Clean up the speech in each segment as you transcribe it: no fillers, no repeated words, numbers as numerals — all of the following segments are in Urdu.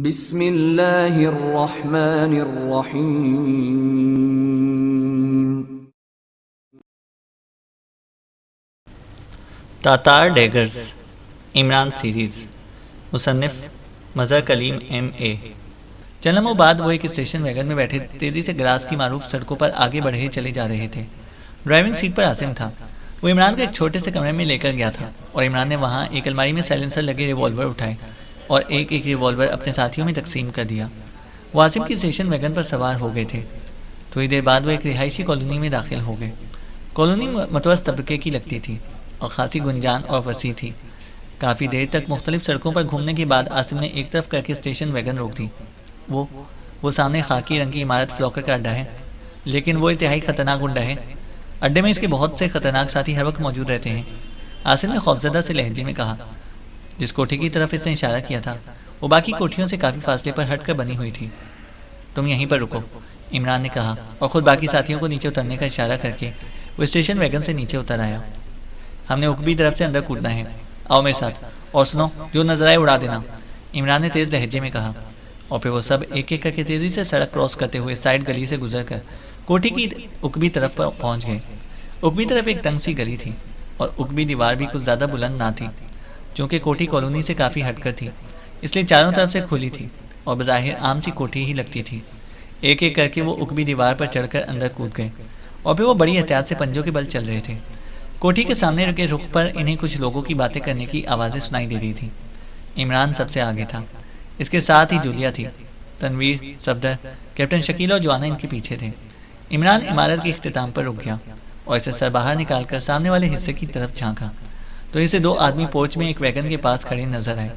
بسم اللہ الرحمن الرحیم۔ تاتار ڈیگرز عمران سیریز، مصنف مظہر کلیم MA۔ چند لمحوں بعد وہ ایک اسٹیشن ویگن میں بیٹھے تیزی سے گلاس کی معروف سڑکوں پر آگے بڑھے چلے جا رہے تھے۔ ڈرائیونگ سیٹ پر عاصم تھا۔ وہ عمران کو ایک چھوٹے سے کمرے میں لے کر گیا تھا اور عمران نے وہاں ایک الماری میں سائلنسر لگے ریوالور اٹھائے اور ایک ایک ریوالور اپنے ساتھیوں میں تقسیم کر دیا۔ وہ عاصم کی اسٹیشن ویگن پر سوار ہو گئے تھے۔ تھوڑی دیر بعد وہ ایک رہائشی کالونی میں داخل ہو گئے۔ کالونی متوسط طبقے کی لگتی تھی اور خاصی گنجان اور وسیع تھی۔ کافی دیر تک مختلف سڑکوں پر گھومنے کے بعد عاصم نے ایک طرف کر کے اسٹیشن ویگن روک دی۔ وہ سامنے خاکی رنگ کی عمارت فلاکر کا اڈا ہے، لیکن وہ انتہائی خطرناک اڈا ہے۔ اڈے میں اس کے بہت سے خطرناک ساتھی ہر وقت موجود رہتے ہیں، عاصم نے خوفزدہ سے لہجے میں کہا۔ جس کوٹھی کی طرف اس نے اشارہ کیا تھا وہ باقی کوٹھیوں سے کافی فاصلے پر ہٹ کر بنی ہوئی تھی۔ تم یہیں پر رکو، عمران نے کہا اور خود باقی ساتھیوں کو نیچے اترنے کا اشارہ کر کے وہ اسٹیشن ویگن سے نیچے اتر آیا۔ ہم نے عقبی طرف سے اندر کودنا ہے، آؤ میرے ساتھ، اور سنو جو نظر آئے اڑا دینا، عمران نے تیز لہجے میں کہا۔ اور پھر وہ سب ایک ایک کر کے تیزی سے سڑک کراس کرتے ہوئے سائڈ گلی سے گزر کر کوٹھی کی عقبی طرف پر پہنچ گئے۔ عقبی طرف ایک تنگ سی گلی تھی اور عقبی دیوار بھی کچھ زیادہ بلند نہ تھی، چونکہ کوٹھی کالونی سے کافی ہٹ کر تھی، اس لیے چاروں طرف سے کھلی تھی اور بظاہر عام سی کوٹھی ہی لگتی تھی۔ ایک ایک کر کے وہ عقبی دیوار پر چڑھ کر اندر کود گئے اور پھر وہ بڑی احتیاط سے پنجوں کے بل چل رہے تھے۔ کوٹھی کے سامنے رکھے رخ پر انہیں کچھ لوگوں کی باتیں کرنے کی آوازیں سنائی دے رہی تھیں۔ عمران سب سے آگے تھا، اس کے ساتھ ہی جولیا تھی۔ تنویر، صفدر، کیپٹن شکیل اور جوانا ان کے پیچھے تھے۔ عمران عمارت کے اختتام پر رک گیا اور اسے سر باہر نکال کر سامنے والے حصے کی طرف جھانکا تو اسے دو آدمی پورچ میں ایک ویگن کے پاس کھڑے نظر آئے۔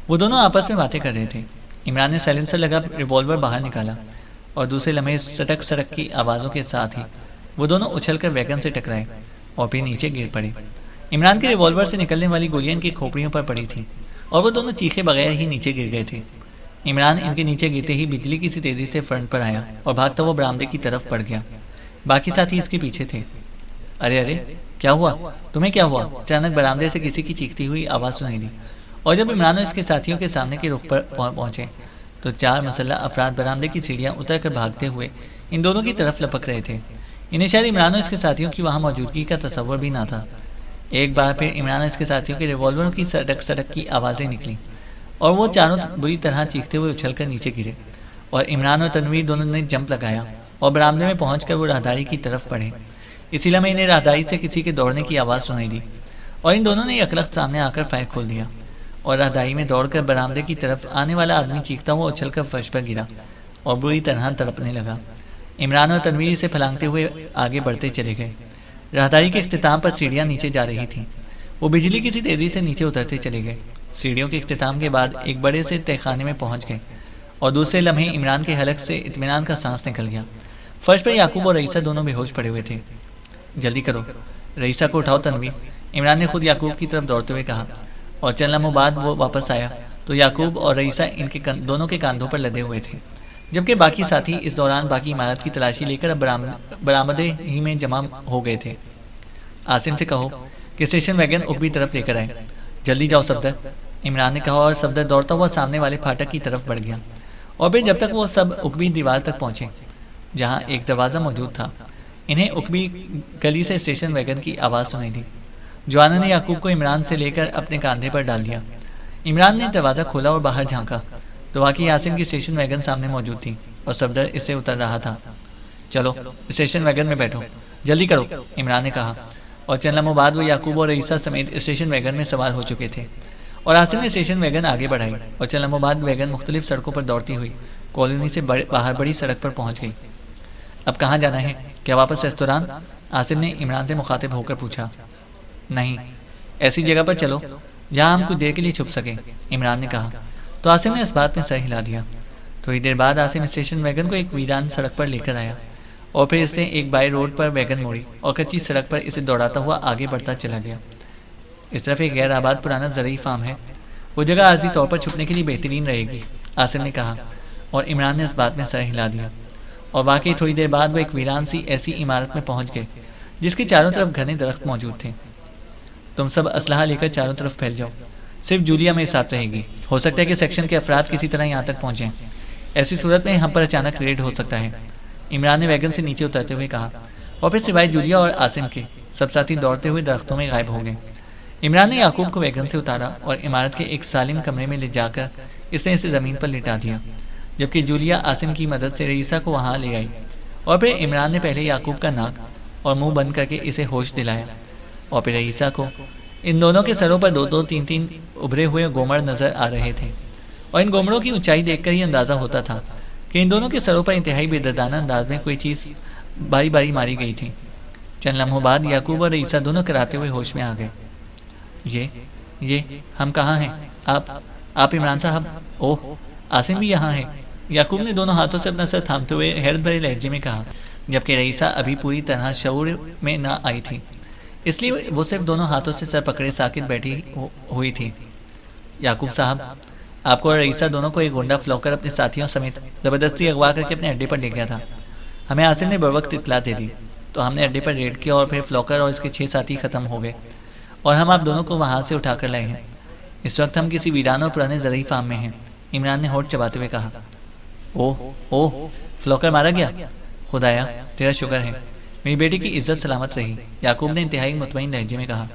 وہ دونوں آپس میں باتیں کر رہے تھے۔ عمران نے سائلنسر لگا ریوالور باہر نکالا اور دوسرے لمحے سٹک سڑک کی آوازوں کے ساتھ ہی وہ دونوں اچھل کر ویگن سے ٹکرائے اور پھر نیچے گر پڑے۔ عمران کے ریوالور سے نکلنے والی گولیاں ان کی کھوپڑیوں پر پڑی تھیں اور وہ دونوں چیخے بغیر ہی نیچے گر گئے تھے۔ عمران ان کے نیچے گرتے ہی بجلی کی سی تیزی سے فرنٹ پر آیا اور بھاگتا وہ برآمدے کی طرف بڑھ گیا۔ باقی ساتھی اس کے پیچھے تھے۔ ارے ارے کیا ہوا؟ تمہیں کیا ہوا؟ اچانک برآمدے سے کسی کی چیختی ہوئی آواز سنائی دی اور جب عمران اس کے ساتھیوں کے سامنے کے رخ پر پہنچے تو چار مسلح افراد برآمدے کی سیڑھیاں اتر کر بھاگتے ہوئے ان دونوں کی طرف لپک رہے تھے۔ انہیں شاید عمران اور اس کے ساتھیوں کی وہاں موجودگی کا تصور بھی نہ تھا۔ ایک بار پھر عمران اور اس کے ساتھیوں کے ریوالوروں کی سڑک سڑک کی آوازیں نکلیں اور وہ چاروں بری طرح چیختے ہوئے اچھل کر نیچے گرے اور عمران اور تنویر دونوں نے جمپ لگایا اور برآمدے میں پہنچ کر وہ راہداری کی طرف بڑھے۔ اسی لمحے انہیں راہداری سے کسی کے دوڑنے کی آواز سنائی دی اور ان دونوں نے یکلخت سامنے آ کر فائر کھول دیا اور راہداری میں دوڑ کر برآمدے کی طرف آنے والا آدمی چیختا ہوا اچھل کر فرش پر گرا اور بری طرح تڑپنے لگا۔ عمران اور تنویر اسے پھلانگتے ہوئے آگے بڑھتے چلے گئے۔ راہداری کے اختتام پر سیڑھیاں نیچے جا رہی تھیں۔ وہ بجلی کی سی تیزی سے نیچے اترتے چلے گئے۔ سیڑھیوں کے اختتام کے بعد ایک بڑے سے تہخانے میں پہنچ گئے اور دوسرے لمحے عمران کے حلق سے اطمینان کا سانس نکل گیا۔ فرش پر یعقوب اور رئیسہ دونوں بے ہوش پڑے ہوئے تھے۔ جلدی کرو، رئیسہ کو اٹھاؤ تنویر، عمران نے خود یعقوب کی طرف دوڑتے ہوئے کہا اور چند لمحوں بعد وہ واپس آیا تو یعقوب اور رئیسہ ان کے دونوں کے کاندھوں پر لدے ہوئے تھے، جبکہ باقی ساتھی اس دوران باقی عمارت کی تلاشی لے کر اب برآمدے ہی میں جمع ہو گئے تھے۔ عاصم سے کہو کہ اسٹیشن ویگن عقبی طرف لے کر آئے، جلدی جاؤ صفدر، عمران نے کہا اور صفدر دوڑتا ہوا سامنے والے پھاٹک کی طرف بڑھ گیا اور پھر جب تک وہ سب عقبی دیوار تک پہنچے جہاں ایک دروازہ موجود تھا انہیں عقبی گلی سے اسٹیشن ویگن کی آواز سنائی دی۔ جوانا نے یعقوب کو عمران سے لے کر اپنے کاندھے پر ڈال دیا۔ عمران نے دروازہ کھولا اور باہر جھانکا تو واقعی عاصم کی اسٹیشن ویگن سامنے موجود تھی اور صفدر اس سے اتر رہا تھا۔ چلو اسٹیشن ویگن میں بیٹھو، جلدی کرو، عمران نے کہا اور چند لمحوں بعد وہ یعقوب اور رئیسہ سمیت اسٹیشن ویگن میں سوار ہو چکے تھے اور عاصم نے اسٹیشن ویگن آگے بڑھائی اور چند لمحوں بعد ویگن مختلف سڑکوں پر دوڑتی ہوئی کالونی سے باہر بڑی سڑک پر پہنچ گئی۔ اب کہاں جانا ہے؟ کیا واپس ریستوران؟ عاصم نے عمران سے مخاطب ہو کر پوچھا۔ نہیں، ایسی جگہ پر چلو جہاں ہم کچھ دیر کے لیے چھپ سکیں، عمران نے کہا تو عاصم نے اس بات میں سر ہلا دیا۔ تھوڑی دیر بعد عاصم اسٹیشن ویگن کو ایک ویران سڑک پر لے کر آیا اور پھر اس نے ایک بائی روڈ پر ویگن موڑی اور کچی سڑک پر اسے دوڑاتا ہوا آگے بڑھتا چلا گیا۔ اس طرف ایک غیر آباد پرانا زرعی فارم ہے، وہ جگہ عارضی طور پر چھپنے کے لیے بہترین رہے گی، عاصم نے کہا اور عمران نے اس بات میں سر ہلا دیا۔ اور واقعی تھوڑی دیر بعد وہ ایک ویران سی ایسی عمارت میں پہنچ گئے جس کے چاروں طرف گھنے درخت موجود تھے۔ تم سب اسلحہ لے کر چاروں طرف پھیل جاؤ، صرف جولیا میرے ساتھ رہے گی. ہو سکتا ہے کہ سیکشن کے افراد کسی طرح یہاں تک پہنچیں. ایسی صورت میں ہم پر اچانک ریڈ ہو سکتا ہے. عمران نے ویگن سے نیچے اترتے ہوئے کہا. اور پھر سوائے جولیا اور عاصم کے سب ساتھی دوڑتے ہوئے درختوں میں غائب ہو گئے. عمران نے یعقوب کو ویگن سے اتارا اور عمارت کے ایک سالم کمرے میں لے جا کر اس نے اسے زمین پر لٹا دیا، جبکہ جولیا عاصم کی مدد سے رئیسہ کو وہاں لے آئی. اور پھر عمران نے پہلے یعقوب کا ناک اور منہ بند کر کے اسے ہوش دلایا اور پھر رئیسہ کو. ان دونوں کے سروں پر دو دو تین تین ابھرے ہوئے گومڑ نظر آ رہے تھے، اور ان گومڑوں کی اونچائی دیکھ کر ہی اندازہ ہوتا تھا کہ ان دونوں کے سروں پر انتہائی بے دردانہ انداز میں کوئی چیز باری باری ماری گئی تھی. چند لمحوں بعد یعقوب اور رئیسہ دونوں کراتے ہوئے ہوش میں آ گئے. یہ ہم کہاں ہیں؟ آپ عمران صاحب؟ اوہ، عاصم بھی یہاں ہے. یعقوب نے دونوں ہاتھوں سے اپنا سر تھامتے ہوئے حیرت بھرے لہجے میں کہا، جبکہ رئیسہ ابھی پوری طرح شعور میں نہ آئی تھی، اس لیے وہ صرف دونوں ہاتھوں سے سر پکڑے ساکت بیٹھی ہوئی تھی. یعقوب صاحب، آپ کو اور رئیسہ دونوں کو ایک گنڈا فلوکر اپنے ساتھیوں سمیت زبردستی اغوا کر کے اپنے اڈے پر لے گیا تھا. ہمیں عاصم نے بروقت اطلاع دے دی تو ہم نے اڈے پر ریڈ کیا اور پھر فلوکر اور اس کے 6 ساتھی ختم ہو گئے اور ہم آپ دونوں کو وہاں سے اٹھا کر لائے ہیں. اس وقت ہم کسی ویران اور پرانے زرعی فارم میں ہیں. عمران نے ہونٹ چباتے ہوئے کہا. اوہ، فلوکر مارا گیا؟ خدایا تیرا شکر ہے، میری بیٹی کی عزت سلامت رہی. یعقوب نے انتہائی مطمئن لہجے میں کہا.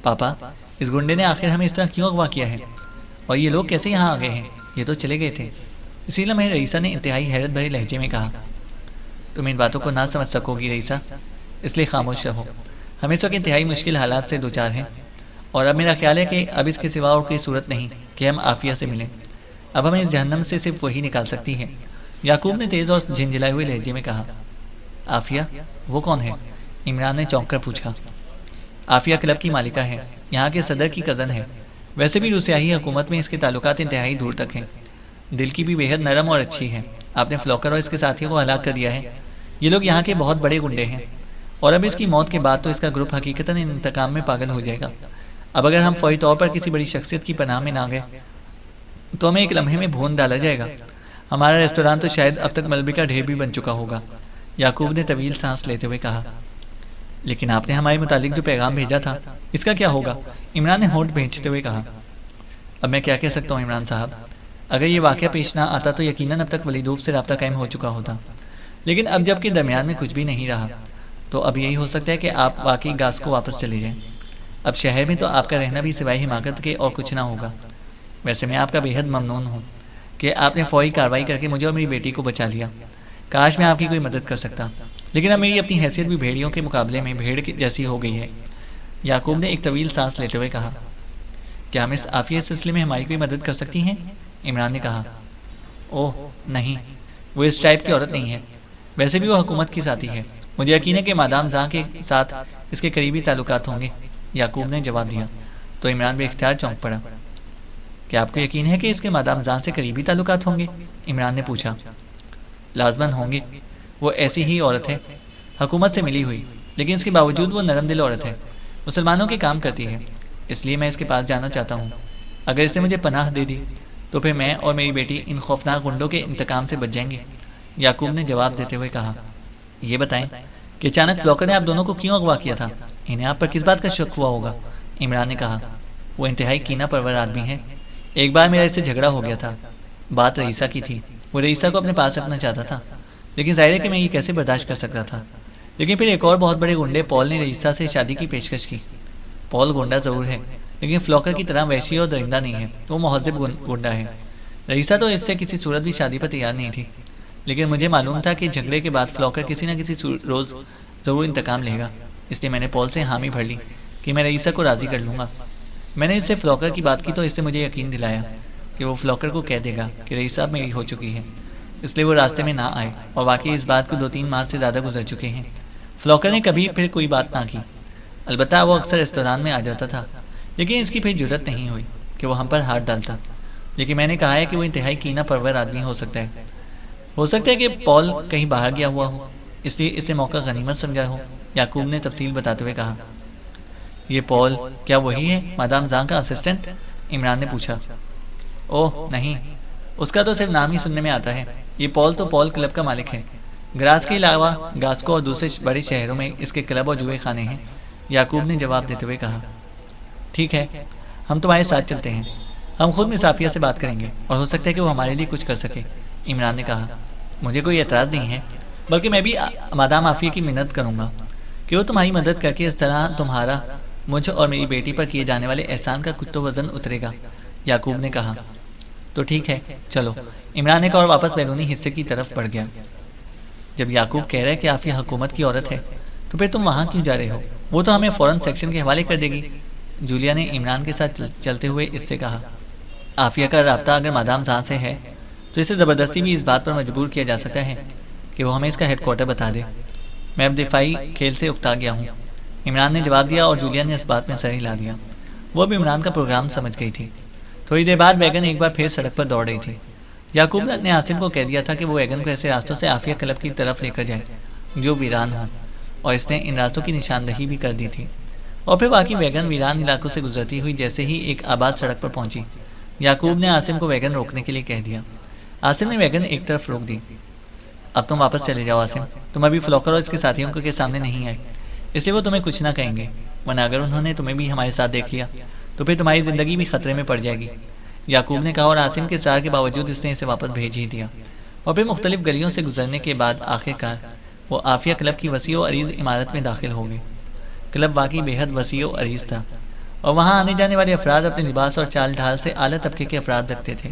پاپا، اس گنڈے نے آخر ہمیں اس طرح کیوں اغوا کیا ہے؟ اور یہ لوگ کیسے یہاں آ گئے ہیں؟ یہ تو چلے گئے تھے. اسی لمحے رئیسہ نے انتہائی حیرت بھرے لہجے میں کہا. تم ان باتوں کو نہ سمجھ سکو گی رئیسہ، اس لیے خاموش رہو. ہم اس وقت انتہائی مشکل حالات سے دوچار ہیں، اور اب میرا خیال ہے کہ اب اس کے سوا اور کوئی صورت نہیں کہ ہم عافیہ سے ملیں. اب ہمیں اس جہنم سے صرف وہی نکال سکتی ہے. یعقوب نے تیز اور جھنجھلائے ہوئے لہجے میں کہا. عافیہ؟ وہ کون ہے؟ عمران نے چونک کر پوچھا. عافیہ کلب کی مالکہ ہے، یہاں کے صدر کی کزن ہے. ویسے بھی روسیائی حکومت میں اس کے تعلقات انتہائی دور تک ہیں. دل کی بھی بےحد نرم اور اچھی ہے. آپ نے فلوکر اور اس کے ساتھیوں کو ہلاک کر دیا ہے. یہ لوگ یہاں کے بہت بڑے گنڈے ہیں، اور اب اس کی موت کے بعد تو اس کا گروپ حقیقتاً انتقام میں پاگل ہو جائے گا. اب اگر ہم فوری طور پر کسی بڑی شخصیت کی پناہ میں نہ گئے تو ہمیں ایک لمحے میں بھون ڈالا جائے گا. ہمارا ریستوران تو شاید اب تک ملبے کا ڈھیر بھی بن چکا ہوگا. یعقوب نے طویل سانس لیتے ہوئے کہا. لیکن آپ نے ہمارے متعلق جو پیغام بھیجا تھا، اس کا کیا ہوگا؟ عمران نے ہونٹ بھینچتے ہوئے کہا. اب میں کیا کہہ سکتا ہوں عمران صاحب؟ اگر یہ واقعہ پیش نہ آتا تو یقیناً اب تک ولیدوف سے رابطہ قائم ہو چکا ہوتا. لیکن اب جب کہ درمیان میں کچھ بھی نہیں رہا تو اب یہی ہو سکتا ہے کہ آپ واقعی گاس کو واپس چلے جائیں. اب شہر میں تو آپ کا رہنا بھی سوائے حماقت کے اور کچھ نہ ہوگا. ویسے میں آپ کا بےحد ممنون ہوں کہ آپ نے فوری کارروائی کر کے مجھے اور میری بیٹی کو بچا لیا. کاش میں آپ کی کوئی مدد کر سکتا، لیکن اب میری اپنی حیثیت بھی بھیڑیوں کے مقابلے میں بھیڑ جیسی ہو گئی ہے. یعقوب نے ایک طویل سانس لیتے ہوئے کہا. کیا ہم اس عافیہ سلسلے میں ہماری کوئی مدد کر سکتی ہیں؟ عمران نے کہا. اوہ نہیں، وہ اس ٹائپ کی عورت نہیں ہے. ویسے بھی وہ حکومت کی ساتھی ہے. مجھے یقین ہے کہ مادام زاں کے ساتھ اس کے قریبی تعلقات ہوں گے. یعقوب نے جواب دیا تو عمران بے اختیار چونک پڑا. کیا آپ کو یقین ہے کہ اس کے مادام زاں سے قریبی تعلقات ہوں گے؟ عمران نے پوچھا. لازماً ہوں گے، وہ ایسی ہی عورت ہے، حکومت سے ملی ہوئی، لیکن اس کے باوجود وہ نرم دل عورت ہے، مسلمانوں کے کام کرتی ہے. اس لیے میں اس کے پاس جانا چاہتا ہوں. اگر اس نے مجھے پناہ دے دی تو پھر میں اور میری بیٹی ان خوفناک گنڈوں کے انتقام سے بچ جائیں گے. یعقوب نے جواب دیتے ہوئے کہا. یہ بتائیں کہ اچانک فلوکر نے آپ دونوں کو کیوں اغوا کیا تھا؟ انہیں آپ پر کس بات کا شک ہوا ہوگا؟ عمران نے کہا. وہ انتہائی کینہ پرور آدمی ہے. ایک بار میرا اس سے جھگڑا ہو گیا تھا. بات رئیسہ کی تھی. وہ رئیسہ کو اپنے پاس رکھنا چاہتا تھا، لیکن ظاہر ہے کہ میں یہ کیسے برداشت کر سکتا تھا. لیکن پھر ایک اور بہت بڑے گنڈے پال نے رئیسہ سے شادی کی پیشکش کی. پال گنڈا ضرور ہے، لیکن فلوکر کی طرح وحشی اور درندہ نہیں ہے. وہ مہذب گنڈا ہے. رئیسہ تو اس سے کسی صورت بھی شادی پر تیار نہیں تھی، لیکن مجھے معلوم تھا کہ جھگڑے کے بعد فلوکر کسی نہ کسی روز ضرور انتقام لے گا. اس لیے میں نے پال سے حامی بھر لی کہ میں رئیسہ کو راضی کر لوں گا. میں نے اس سے فلوکر کی بات کی تو اس نے مجھے یقین دلایا کہ وہ فلوکر کو کہہ دے گا کہ رئیسہ اب میری ہو چکی ہے، اس لیے وہ راستے میں نہ آئے. اور واقعی اس بات کو 2-3 ماہ سے زیادہ گزر چکے ہیں. فلوکر نے کبھی پھر کوئی بات نہ کی. البتہ وہ اکثر ریستوران میں آ جاتا تھا، لیکن اس کی پھر جرت نہیں ہوئی کہ وہ ہم پر ہاتھ ڈالتا. لیکن میں نے کہا ہے کہ وہ انتہائی کینہ پرور آدمی ہو سکتا ہے. ہو سکتا ہے کہ پال کہیں باہر گیا ہوا ہو، اس لیے اس نے موقع غنیمت سمجھا ہو. یعقوب نے تفصیل بتاتے ہوئے کہا. یہ پال کیا وہی ہے مادام زاں کا اسسٹنٹ؟ عمران نے پوچھا. اوہ نہیں، اس کا تو صرف نام ہی سننے میں آتا ہے. یہ پال تو پال کلب کا مالک ہے. گراس کے علاوہ گاسکو اور دوسرے بڑے شہروں میں اس کے کلب اور جوئے خانے ہیں. یعقوب نے جواب دیتے ہوئے کہا. ٹھیک ہے، ہم تمہارے ساتھ چلتے ہیں، ہم خود مسافیہ سے بات کریں گے اور ہو سکتا ہے کہ وہ ہمارے لیے کچھ کر سکے۔ عمران نے کہا، مجھے کوئی اعتراض نہیں ہے، بلکہ میں بھی مادام عافیہ کی منت کروں گا کہ وہ تمہاری مدد کر کے اس طرح تمہارا مجھ اور میری بیٹی پر کیے جانے والے احسان کا کچھ تو وزن اترے گا۔ یعقوب نے کہا، تو ٹھیک ہے چلو۔ عمران نے کہا اور واپس بیرونی حصے کی طرف بڑھ گیا۔ جب یعقوب کہہ رہا ہے کہ عافیہ حکومت کی عورت ہے تو پھر تم وہاں کیوں جا رہے ہو؟ وہ تو ہمیں فوراً سیکشن کے حوالے کر دے گی۔ جولیا نے عمران کے ساتھ چلتے ہوئے اس سے کہا، عافیہ کا رابطہ اگر مادام زاں سے ہے تو اسے زبردستی بھی اس بات پر مجبور کیا جا سکتا ہے کہ وہ ہمیں اس کا ہیڈ کوارٹر بتا دے۔ میں اب دفاعی کھیل سے اکتا گیا ہوں، عمران نے جواب دیا اور جولیا نے اس بات میں سر ہلا دیا۔ وہ اب عمران کا پروگرام سمجھ گئی تھی۔ تھوڑی دیر بعد ویگن ایک بار پھر سڑک پر دوڑ رہی تھی۔ یعقوب نے عاصم کو کہہ دیا تھا کہ وہ ویگن کو ایسے راستوں سے عافیہ کلب کی طرف لے کر جائے جو ویران ہوں، اور اس نے ان راستوں کی نشاندہی بھی کر دی تھی۔ اور پھر واقعی ویگن ویران علاقوں سے گزرتی ہوئی جیسے ہی ایک آباد سڑک پر پہنچی، یعقوب نے عاصم کو ویگن روکنے کے لیے کہہ دیا۔ عاصم نے ویگن ایک طرف روک دی۔ اب تم واپس چلے جاؤ عاصم، تم ابھی فلوکر اور اس کے ساتھیوں کے سامنے نہیں آئے، اس لیے وہ تمہیں کچھ نہ کہیں گے، ورنہ اگر انہوں نے تمہیں بھی ہمارے ساتھ دیکھ لیا تو پھر تمہاری زندگی بھی خطرے میں پڑ جائے گی۔ یعقوب نے کہا اور عاصم کے اصرار کے باوجود اس نے اسے واپس بھیج ہی دیا۔ اور پھر مختلف گلیوں سے گزرنے کے بعد آخر کار وہ عافیہ کلب کی وسیع و عریض عمارت میں داخل ہو گئے۔ کلب واقعی بے حد وسیع و عریض تھا، اور وہاں آنے جانے والے افراد اپنے لباس اور چال ڈھال سے اعلیٰ طبقے کے افراد رکھتے تھے۔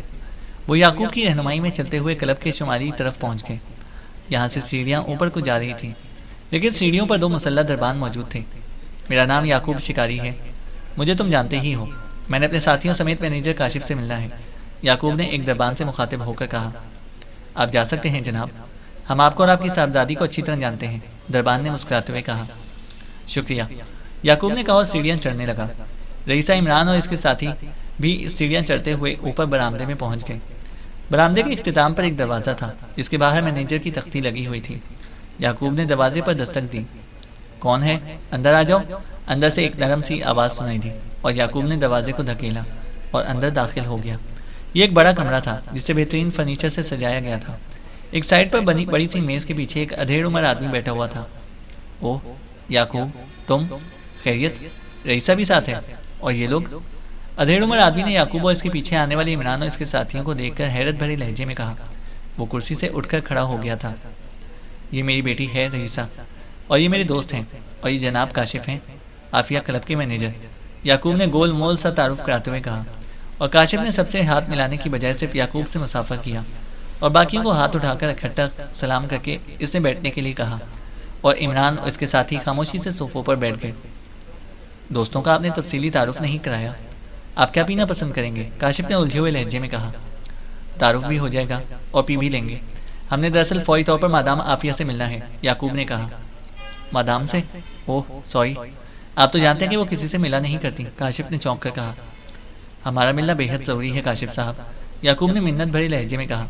وہ یعقوب کی رہنمائی میں چلتے ہوئے کلب کے شمالی طرف پہنچ گئے۔ یہاں سے سیڑھیاں اوپر کو جا رہی تھیں، لیکن سیڑھیوں پر 2 مسلح دربان موجود تھے۔ میرا نام یعقوب شکاری ہے، مجھے تم جانتے ہی ہو، میں نے اپنے ساتھیوں سمیت مینیجر کاشف سے ملنا ہے۔ یعقوب نے ایک دربان سے مخاطب ہو کر کہا، آپ جا سکتے ہیں جناب، ہم آپ کو اور آپ کی صاحبزادی کو اچھی طرح جانتے ہیں۔ دربان نے مسکراتے ہوئے کہا، شکریہ۔ یعقوب نے کہا اور سیڑھیاں چڑھنے لگا۔ رئیسہ عمران اور اس کے ساتھی بھی سیڑھیاں چڑھتے ہوئے اوپر برآمدے میں پہنچ گئے۔ برآمدے کے اختتام پر ایک دروازہ تھا جس کے باہر مینیجر کی تختی لگی ہوئی تھی۔ یعقوب نے دروازے پر دستک دی۔ کون ہے؟ اندر آ جاؤ۔ اندر سے ایک نرم سی آواز سنائی دی اور یعقوب نے دروازے کو دھکیلا اور اندر داخل ہو گیا۔ یہ ایک بڑا کمرہ تھا جسے بہترین فرنیچر سے سجایا گیا تھا۔ ایک سائڈ پر بنی بڑی سی میز کے پیچھے ایک ادھیڑ عمر آدمی بیٹھا ہوا تھا۔ اوہ یعقوب، تم؟ خیریت؟ رئیسہ بھی ساتھ ہے؟ اور یہ لوگ؟ ادھیڑ عمر آدمی نے یعقوب اور اس کے پیچھے آنے والے عمران اور اس کے ساتھیوں کو دیکھ کر حیرت بھرے لہجے میں کہا۔ وہ کرسی سے اٹھ کر کھڑا ہو گیا تھا۔ یہ میری بیٹی ہے رئیسہ، اور یہ میرے دوست ہیں، اور یہ جناب کاشف ہیں، عافیہ کلب کے مینیجر۔ یعقوب نے گول مول سا تعارف کراتے ہوئے کہا، اور کاشف نے سب سے ہاتھ ملانے کی بجائے صرف یعقوب سے مصافحہ کیا اور باقیوں کو ہاتھ اٹھا کر اکٹھا سلام کر کے اس نے بیٹھنے کے لیے کہا، اور عمران اور اس کے ساتھی خاموشی سے صوفوں پر بیٹھ گئے۔ دوستوں کا آپ نے تفصیلی تعارف نہیں کرایا، آپ کیا پینا پسند کریں گے؟ کاشف نے الجھے ہوئے لہجے میں کہا۔ تعارف بھی ہو جائے گا اور پی بھی لیں گے، ہم نے دراصل فوری طور پر مادام عافیہ سے ملنا ہے۔ یعقوب نے کہا۔ مادام سے؟ اوہ سوری، آپ تو جانتے ہیں کہ وہ کسی سے ملا نہیں کرتی، کاشف نے چونک کر کہا۔ ہمارا ملنا بے حد ضروری ہے کاشف صاحب، یعقوب نے منت بھرے لہجے میں کہا۔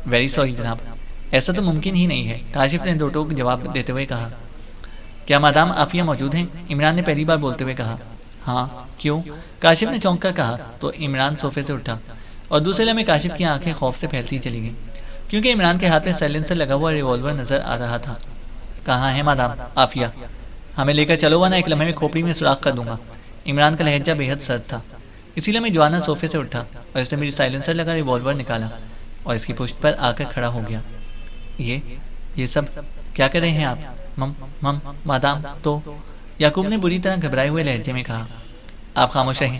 ویری سوری جناب، ایسا تو ممکن ہی نہیں ہے، کاشف نے دو ٹوک جواب دیتے ہوئے کہا۔ کیا مادام عافیہ موجود ہیں؟ عمران نے پہلی بار بولتے ہوئے کہا۔ ہاں، کیوں؟ کاشف نے چونک کر کہا تو عمران صوفے سے اٹھا اور دوسرے لمحے کاشف کی آنکھیں خوف سے پھیلتی چلی گئیں کیونکہ عمران کے ہاتھ میں سائلنسر لگا ہوا ریوالور نظر آ رہا تھا۔ کہاں ہے مادام عافیہ؟ ہمیں لے کر چلو ورنہ ایک لمحے میں کھوپڑی میں سوراخ کر دوں گا۔ عمران کا لہجہ بے حد سرد تھا۔ اسی لمحے جوانا صوفے سے اٹھا اور اس نے میری سائلنسر لگا ریوالور نکالا اور اس کی پشت پر آ کر کھڑا ہو گیا۔ یہ سب کیا کر رہے ہیں آپ؟ مادام تو، یعقوب نے بری طرح گھبرائے ہوئے لہجے میں کہا۔ آپ خاموش رہیں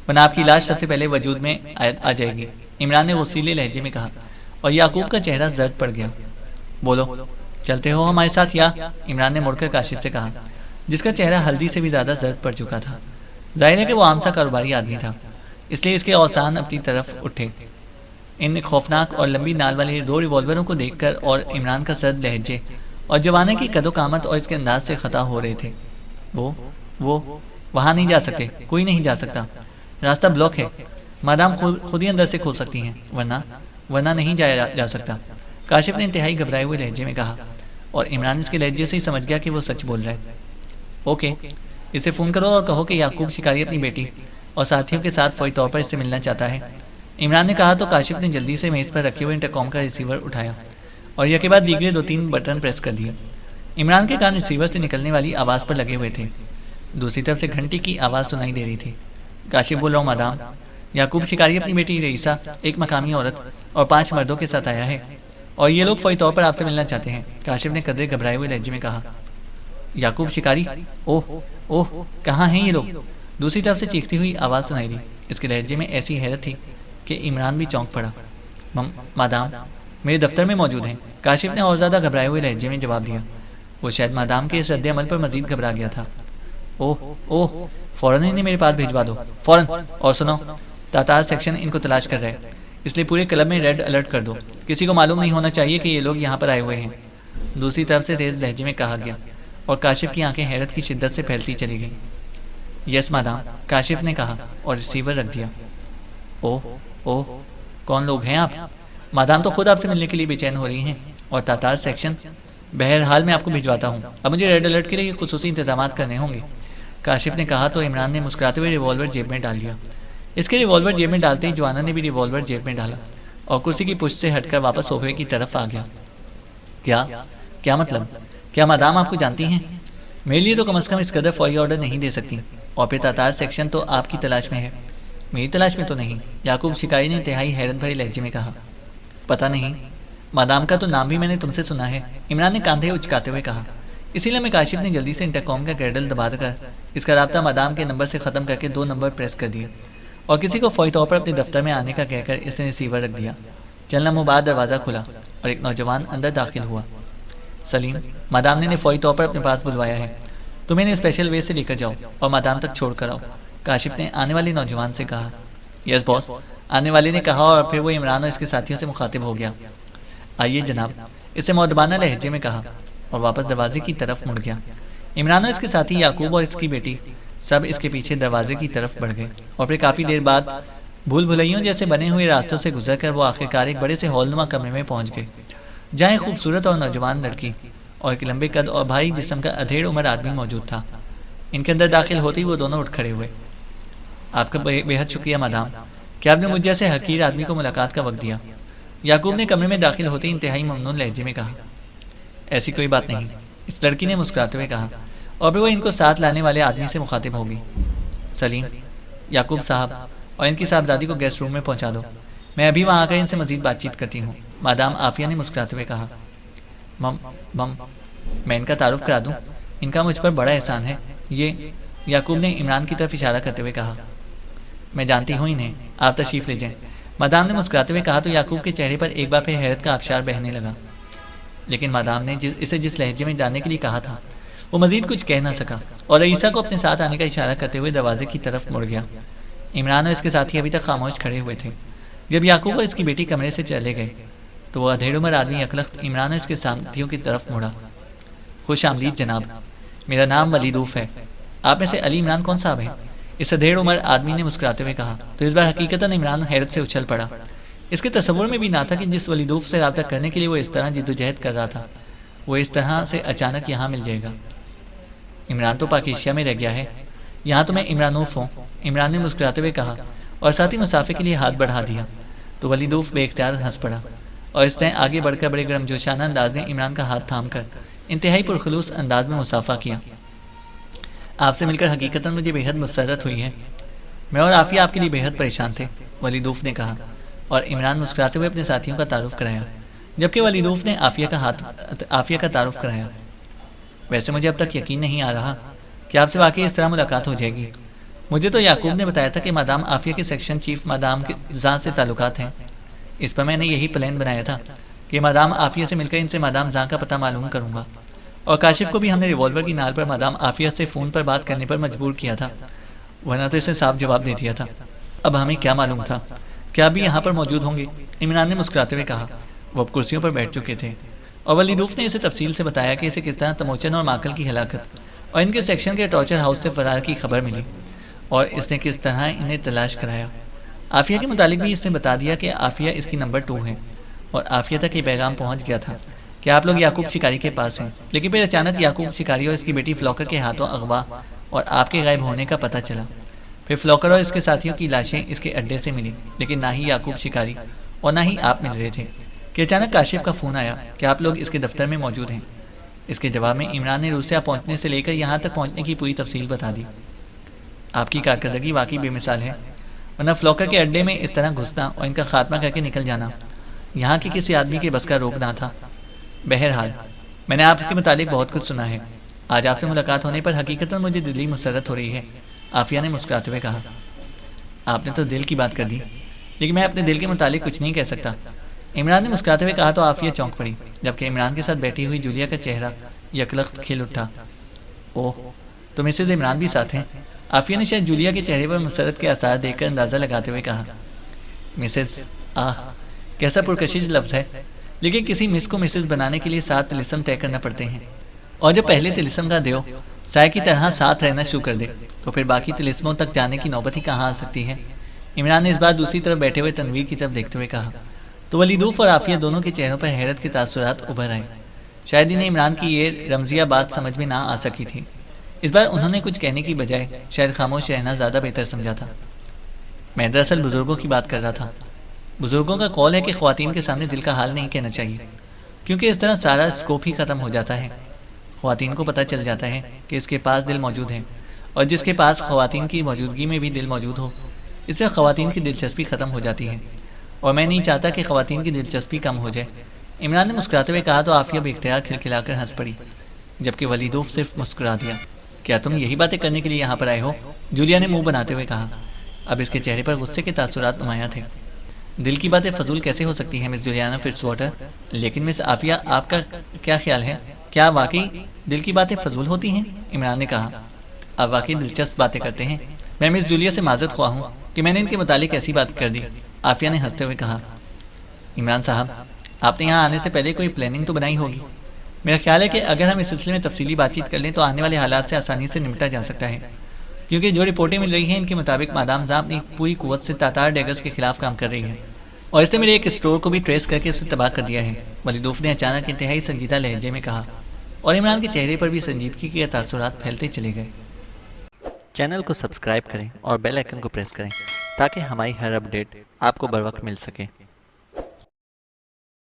ورنہ آپ کی لاش سب سے پہلے وجود میں آ جائے گی، عمران نے غصیلے لہجے میں کہا اور یعقوب کا چہرہ زرد پڑ گیا۔ بولو، چلتے ہو ہمارے ساتھ یا؟ عمران نے مڑ کر کاشف سے کہا جس کا چہرہ ہلدی سے بھی زیادہ زرد پڑ چکا تھا۔ ظاہر ہے کہ وہ عام سا کاروباری آدمی تھا، اس لیے اس کے اوسان اپنی طرف اٹھے۔ ان خوفناک اور لمبی نال والے دو ریوالوروں کو دیکھ کر اور عمران کا سرد لہجے اور جوانے کی قد و قامت اور اس کے انداز سے خطا ہو رہے تھے۔ وہ وہاں نہیں جا سکتے، کوئی نہیں جا سکتا، راستہ بلاک ہے، مادام خود ہی اندر سے کھول سکتی ہیں، ورنہ نہیں جایا جا سکتا، کاشف نے انتہائی گھبرائے ہوئے لہجے میں کہا اور عمران اس کے لہجے سے ہی سمجھ گیا کہ وہ سچ بول رہا ہے۔ اوکے، اسے فون کرو اور کہو کہ یعقوب شکاری اپنی بیٹی اور ساتھیوں کے ساتھ فوری طور پر اس سے ملنا چاہتا ہے، عمران نے کہا تو کاشف نے جلدی سے میز پر رکھے ہوئے انٹرکام کا ریسیور اٹھایا اور یکے بعد دیگرے 2-3 بٹن پریس کر دیے۔ عمران کے کان ریسیور سے نکلنے والی آواز پر لگے ہوئے تھے۔ دوسری طرف سے گھنٹی کی آواز سنائی دے رہی تھی۔ کاشف بول رہا ہوں مادام، یعقوب شکاری اپنی بیٹی رئیسہ، ایک مقامی عورت اور 5 مردوں کے ساتھ آیا ہے، اور یہ لوگ فوری طور پر آپ سے ملنا چاہتے ہیں۔ کاشف نے قدرے گھبرائے ہوئے لہجے میں کہا۔ یعقوب شکاری؟ اوہ اوہ، کہاں ہیں یہ لوگ؟ دوسری طرف سے چیختی ہوئی آواز سنائی دی۔ اس کے لہجے میں ایسی حیرت تھی کہ عمران بھی چونک پڑا۔ مادام میرے دفتر میں موجود ہیں، کاشف نے اور زیادہ گھبرائے ہوئے لہجے میں جواب دیا۔ وہ شاید مادام کے اس رد عمل پر مزید گھبرا گیا تھا۔ اوہ اوہ، فوراً انہیں میرے پاس بھیجوا دو، فوراً، اور سنو، تاتار سیکشن ان کو تلاش کر رہے ہیں، اس لیے پورے کلب میں ریڈ الرٹ کر دو، کسی کو معلوم نہیں ہونا چاہیے کہ یہ لوگ یہاں پر آئے ہوئے ہیں، دوسری طرف سے تیز لہجے میں کہا گیا، اور کاشف کی آنکھیں حیرت کی شدت سے پھیلتی چلی گئیں۔ یس مادام، کاشف نے کہا اور ریسیور رکھ دیا۔ اوہ اوہ، کون لوگ ہیں آپ؟ مادام تو خود آپ سے ملنے کے لیے بے چین ہو رہی ہیں، اور تاتار سیکشن؟ بہرحال میں آپ کو بھجواتا ہوں، اب مجھے ریڈ الرٹ کے لیے خصوصی انتظامات کرنے ہوں گے، کاشف نے کہا تو عمران نے مسکراتے ہوئے ریوالور جیب میں ڈال لیا۔ اس کے ریوالور جیب میں ڈالتے ہی جوانا نے بھی ریوالور جیب میں ڈالا اور کرسی کی پشت سے ہٹ کر واپس صوفے کی طرف آ گیا۔ کیا مطلب؟ کیا مادام آپ کو جانتی ہیں؟ میرے لیے تو کم از کم اس قدر فوری آرڈر نہیں دے سکتی، اور پھر تاتار سیکشن تو آپ کی تلاش میں ہے، میری تلاش میں تو نہیں، یعقوب شکاری نے انتہائی حیرت بھرے لہجے میں کہا۔ پتہ نہیں، مادام کا تو نام بھی میں نے تم سے سنا ہے، عمران نے کاندھے اچکاتے ہوئے کہا۔ اسی لیے میں کاشف نے جلدی سے انٹرکام کا گریڈل دبا کر اس کا رابطہ مادام کے نمبر سے ختم کر کے 2 نمبر پریس کر دیے، اور کسی کو فوری طور پر اپنے دفتر میں آنے کا کہہ کر اس نے ریسیور رکھ دیا۔ چند لمحوں بعد دروازہ کھلا اور ایک نوجوان اندر داخل ہوا۔ سلیم، مادام نے فوری طور پر اپنے پاس بلوایا ہے، تم انہیں اسپیشل وے سے لے کر جاؤ اور مادام تک چھوڑ کر آؤ، کاشف نے آنے والے نوجوان سے کہا۔ یس باس، آنے والے نے کہا، اور پھر وہ عمران اور اس کے ساتھیوں سے مخاطب ہو گیا۔ آئیے جناب، اس نے مؤدبانہ لہجے میں کہا اور واپس دروازے کی طرف مڑ گیا۔ عمران اور اس کے ساتھی یعقوب اور اس کی بیٹی سب اس کے پیچھے دروازے کی طرف بڑھ گئے، اور پھر کافی دیر بعد بھول بھلائیوں جیسے بنے ہوئے راستوں سے گزر کر وہ آخرکار ایک بڑے سے ہال نما کمرے میں پہنچ گئے، جہاں ایک خوبصورت اور نوجوان لڑکی اور ایک لمبے قد اور بھاری جسم کا ادھیڑ عمر آدمی موجود تھا۔ ان کے اندر داخل ہوتے ہی وہ دونوں اٹھ کھڑے ہوئے۔ آپ کا بے حد شکریہ مادام کہ آپ نے مجھ جیسے حقیر آدمی کو ملاقات کا وقت دیا، یعقوب نے کمرے میں داخل ہوتے ہی انتہائی ممنون لہجے میں کہا۔ ایسی کوئی بات نہیں، اس لڑکی نے مسکراتے ہوئے کہا، اور پھر وہ ان کو ساتھ لانے والے آدمی سے مخاطب ہوگی۔ سلیم، یعقوب صاحب اور ان کی صاحبزادی کو گیسٹ روم میں پہنچا دو، میں ابھی وہاں آ کر ان سے مزید بات چیت کرتی ہوں، مادام عافیہ نے مسکراتے ہوئے کہا۔ میں ان کا تعارف کرا دوں، ان کا مجھ پر بڑا احسان ہے، یہ یعقوب نے عمران کی طرف اشارہ کرتے ہوئے کہا۔ میں جانتی ہوں انہیں، آپ تشریف لے جائیں، مادام نے مسکراتے ہوئے کہا تو یعقوب کے چہرے پر ایک بار پھر حیرت کا آبشار بہنے لگا، لیکن مادام نے اسے جس لہجے میں جانے کے لیے کہا تھا وہ مزید کچھ کہہ نہ سکا، اور رئیسہ کو اپنے ساتھ آنے کا اشارہ کرتے ہوئے دروازے کی طرف مڑ گیا۔ عمران اور اس کے ساتھی ابھی تک خاموش کھڑے ہوئے تھے۔ جب یعقوب اور اس کی بیٹی کمرے سے چلے گئے تو وہ ادھیڑ عمر آدمی یکلخت عمران اور اس کے ساتھیوں کی طرف مڑا۔ خوش آمدید جناب، میرا نام ولیدوف ہے، آپ میں سے علی عمران کون صاحب ہیں؟ اس ادھیڑ عمر آدمی نے مسکراتے ہوئے کہا تو اس بار حقیقتاً عمران حیرت سے اچھل پڑا۔ اس کے تصور میں بھی نہ تھا کہ جس ولیدوف سے رابطہ کرنے کے لیے وہ اس طرح جدوجہد کر رہا تھا وہ اس طرح سے اچانک یہاں مل جائے گا۔ عمران تو پاکیشیا میں رہ گیا ہے، یہاں تو میں عمرانوف ہوں، عمران نے مسکراتے ہوئے کہا اور ساتھ ہی مسافے کے لیے ہاتھ بڑھا دیا تو ولیدوف بے اختیار ہنس پڑا، اور اس طرح آگے بڑھ کر بڑے گرم جوشانہ انداز میں عمران کا ہاتھ تھام کر انتہائی پرخلوص انداز میں مصافحہ کیا۔ آپ سے مل کر حقیقتاً مجھے بے حد مسرت ہوئی ہے، میں اور عافیہ آپ کے لیے بے حد پریشان تھے، ولیدوف نے کہا، اور عمران مسکراتے ہوئے اپنے ساتھیوں کا تعارف کرایا، جبکہ ولیدوف نے عافیہ کا تعارف کرایا۔ ویسے مجھے اب تک یقین نہیں آ رہا کہ آپ سے واقعی اس طرح ملاقات ہو جائے گی، مجھے تو یعقوب نے بتایا تھا کہ مادام عافیہ کے سیکشن چیف مادام کے زاں سے تعلقات ہیں، اس پر میں نے یہی پلان بنایا تھا کہ مادام عافیہ سے مل کر ان سے مادام زاں کا پتہ معلوم کروں گا، اور کاشف کو بھی ہم نے ریوالور کی نال پر مادام عافیہ سے فون پر بات کرنے پر مجبور کیا تھا، ورنہ تو اسے صاف جواب دے دیا تھا۔ اب ہمیں کیا معلوم تھا کہ آپ بھی یہاں پر موجود ہوں گے، عمران نے مسکراتے ہوئے کہا۔ وہ اب کرسیوں پر بیٹھ چکے تھے اور ولیدوف نے اسے تفصیل سے بتایا کہ اسے کس طرح تموچن اور ماکل کی ہلاکت اور ان کے سیکشن کے ٹارچر ہاؤس سے فرار کی خبر ملی اور اس نے کس طرح انہیں تلاش کرایا۔ عافیہ کے متعلق بھی اس نے بتا دیا کہ عافیہ اس کی نمبر 2 ہے، اور عافیہ تک یہ پیغام پہنچ گیا تھا کہ آپ لوگ یعقوب شکاری کے پاس ہیں، لیکن پھر اچانک یعقوب شکاری اور اس کی بیٹی فلاکر کے ہاتھوں اغوا اور آپ کے غائب ہونے کا پتہ چلا۔ پھر فلاکر اور اس کے ساتھیوں کی لاشیں اس کے اڈے سے ملی، لیکن نہ ہی یعقوب شکاری اور نہ ہی آپ مل رہے تھے کہ اچانک کاشف کا فون آیا کہ آپ لوگ اس کے دفتر میں موجود ہیں۔ اس کے جواب میں عمران نے روسیہ پہنچنے سے لے کر یہاں تک پہنچنے کی پوری تفصیل بتا دی۔ آپ کی کارکردگی واقعی بے مثال ہے، ورنہ فلاکر کے اڈے میں اس طرح گھسنا اور ان کا خاتمہ کر کے نکل جانا یہاں کے کسی آدمی کے بس کا روک نہ تھا۔ بہرحال میں نے آپ کے متعلق بہت کچھ سنا ہے، آج آپ سے ملاقات ہونے پر حقیقتاً مجھے دلی مسرت ہو رہی ہے، عافیہ نے مسکراتے ہوئے کہا۔ آپ نے تو دل کی بات کر دی، لیکن میں اپنے دل کے متعلق کچھ نہیں کہہ سکتا، عمران نے مسکراتے ہوئے کہا تو عافیہ چونک پڑی، جبکہ عمران کے ساتھ بیٹھی ہوئی جولیا کا چہرہ یکلخت کھل اٹھا۔ اوہ، تو مسز عمران بھی ساتھ ہیں؟ عافیہ نے شاید جولیا کے چہرے پر مسرت کے آثار دیکھ کر اندازہ لگاتے ہوئے کہا۔ مسز، کیسا پرکشش لفظ ہے، لیکن کسی مس کو مسز بنانے کے لیے 7 طلسم طے کرنا پڑتے ہیں، اور جب پہلے طلسم کا دیو سائے کی طرح ساتھ رہنا شروع کر دے تو پھر باقی طلسموں تک جانے کی نوبت ہی کہاں آ سکتی ہے؟ عمران نے اس بار دوسری طرف بیٹھے ہوئے تنویر کی طرف دیکھتے ہوئے کہا۔ تو ولیدوف اور عافیہ دونوں کے چہروں پر حیرت کے تاثرات ابھر آئے، شاید انہیں عمران کی یہ رمزیہ بات سمجھ میں نہ آ سکی تھی۔ اس بار انہوں نے کچھ کہنے کی بجائے شاید خاموش رہنا زیادہ بہتر سمجھا تھا۔ میں دراصل بزرگوں کی بات کر رہا تھا، بزرگوں کا قول ہے کہ خواتین کے سامنے دل کا حال نہیں کہنا چاہیے، کیونکہ اس طرح سارا اسکوپ ہی ختم ہو جاتا ہے۔ خواتین کو پتہ چل جاتا ہے کہ اس کے پاس دل موجود ہے، اور جس کے پاس خواتین کی موجودگی میں بھی دل موجود ہو، اس سے خواتین کی دلچسپی ختم ہو جاتی ہے، اور میں نہیں چاہتا کہ خواتین کی دلچسپی کم ہو جائے۔ عمران نے مسکراتے ہوئے کہا تو عافیہ بے اختیار کھلکھلا کر ہنس پڑی، جبکہ ولیدوف صرف مسکرا دیا۔ کیا تم یہی باتیں کرنے کے لیے یہاں پر آئے ہو؟ جولیا نے منہ بناتے ہوئے کہا۔ اب اس کے چہرے پر غصے کے تاثرات نمایاں تھے۔ دل کی باتیں فضول کیسے ہو سکتی ہیں مس جولیانا فٹز واٹر؟ لیکن مس عافیہ، آپ کا کیا خیال ہے؟ کیا واقعی دل کی باتیں فضول ہوتی ہیں؟ عمران نے کہا۔ آپ واقعی دلچسپ باتیں کرتے ہیں، میں مس جولیا سے معذرت خواہ ہوں کہ میں نے ان کے متعلق ایسی بات کر دی، عافیہ نے ہنستے ہوئے کہا۔ عمران صاحب، آپ نے یہاں آنے سے پہلے کوئی پلاننگ تو بنائی ہوگی؟ میرا خیال ہے کہ اگر ہم اس سلسلے میں تفصیلی بات چیت کر لیں تو آنے والے حالات سے آسانی سے نمٹا جا سکتا ہے، کیونکہ جو رپورٹیں مل رہی ہیں ان کے مطابق مادام زاں اپنی پوری قوت سے تاتار ڈیگرز کے خلاف کام کر رہی ہے، اور اس نے میرے ایک اسٹور کو بھی ٹریس کر کے اسے تباہ کر دیا ہے، ولیدوف نے اچانک انتہائی سنجیدہ لہجے میں کہا، اور عمران کے چہرے پر بھی سنجیدگی کے تاثرات پھیلتے چلے گئے۔ چینل کو سبسکرائب کریں اور بیل آئیکن کو پریس کریں تاکہ ہماری ہر اپڈیٹ آپ کو بر وقت مل سکے۔